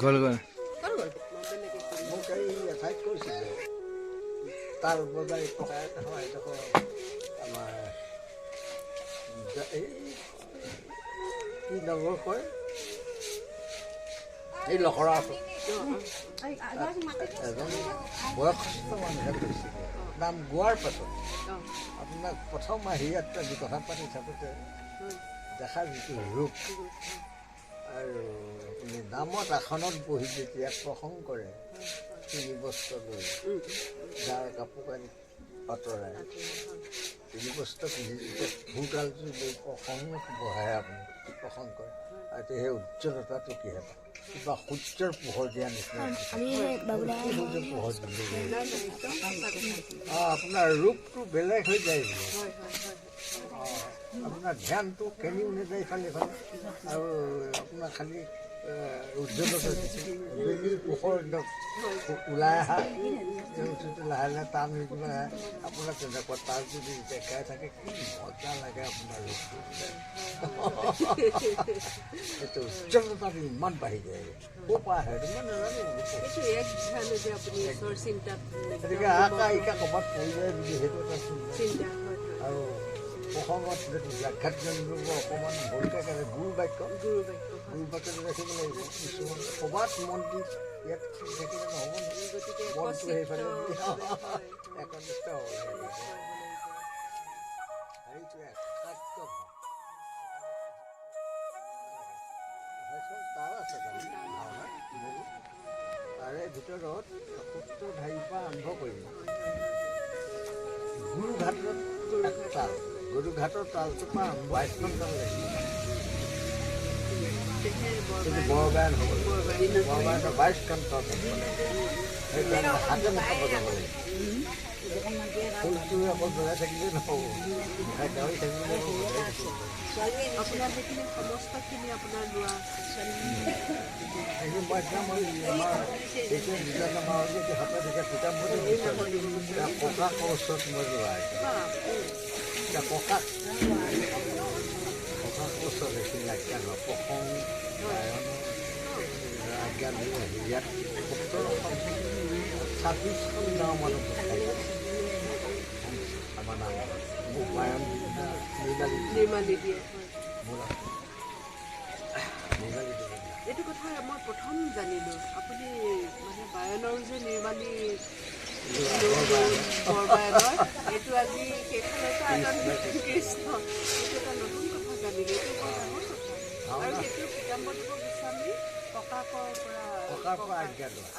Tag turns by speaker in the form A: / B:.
A: গ'ল
B: মোক এই এঠাইত কৈছিলে তাৰ বজাৰ হয় এডোখৰ আমাৰ এই কি নগৰ কয় এই লখৰা এজন বয়সস্থ মানুহে কৈছিলে নাম গোৱাৰ পাছত আপোনাক প্ৰথম আহি ইয়াত আজি কথা পাতি থাকোঁতে দেখা যিটো ৰূপ আৰু আপুনি নামত আসনত বহি যেতিয়া প্ৰসংগ কৰে তিনি বস্ত্ৰ লৈ যাৰ কাপোৰ কানি আঁতৰাই তিনি বস্ত্ৰ পিন্ধি যেতিয়া ভূডালটো লৈ প্ৰসংগত বহাই আপুনি প্ৰসংগ কৰে আৰু সেই উজ্জ্বলতাটো কিহে পায় কিবা সূৰ্যৰ পোহৰ দিয়া নিচিনা পোহৰ দিলে আপোনাৰ ৰূপটো বেলেগ হৈ যায় আপোনাৰ ধ্যানটো কেনিও নাযায় ইফালে ইফালে আৰু আপোনাৰ খালি উজ্জ্বলতা বেলিৰ পোহৰ একদম ওলাই অহা লাহে লাহে টান হৈ কিবা আপোনাৰ তেনেকুৱা তাৰ যদি দেখাই থাকে কি মজা লাগে আপোনাৰ ৰূপটো এইটো উজ্জ্বলতাটো ইমান বাঢ়ি যায় ক'ৰ পৰা আহে মই নাজানো গতিকে আকা ইকা ক'ৰবাত পৰি যায় বুলি সেইটো এটা চিন্তা আৰু প্ৰসংগত যিটো ব্যাখ্যাত জানিব অকণমান ভুলকৈ কাৰণে গুৰু বাক্য ৰাখিব লাগিব কিছুমান ক'ৰবাত মন্ত্ৰী ইয়াত থাকিলে নহ'ব গতিকে মনটো সেইফালে একনিষ্ঠ হ'ব লাগিব সেইটোৱে একাত্ম ভাৱ আছে তাৰে ভিতৰত ৭০ ধাৰীৰ পৰা আৰম্ভ কৰিম গুৰুঘাটৰ তালটোৰ পৰা ২২খন তাল লাগিব বৰগায়ন হ'ব বৰগায়নৰ ২২খন তাল সেইকাৰণে হাতে মুখা বজাব লাগিব ফুলটো অকল বজাই থাকিলে নহ'ব গাড়ী থাকিলে
C: আপোনাৰ সেইখিনি সমস্তখিনি আপোনাৰ লোৱা
B: মই আমাৰ এতিয়া নিজৰ নামৰ হাতত এতিয়া পিতাম্বৰী ককাকৰ ওচৰত মই লোৱা এতিয়া ককাকৰ ওচৰত সেইখিনি আজ্ঞা লোৱা প্ৰসংগ আজ্ঞা লৈ আহি ইয়াত ২৬খন গাঁও মানুহ আমাৰ নাম মোক বায়ন
C: নিৰ্মালি দিয়ে এইটো কথা মই প্ৰথম জানিলোঁ আপুনি মানে বায়নৰ যে নিৰ্মালি বৰবায়নৰ এইটো আজি সেইফালৰ কৃষ্ণ এইটো এটা নতুন কথা জানিলোঁ এইটো বৰ ডাঙৰ কথা আৰু সেইটো পিতাম্বৰদেৱ গোস্বামী ককাকৰ পৰা
B: আজ্ঞা লোৱা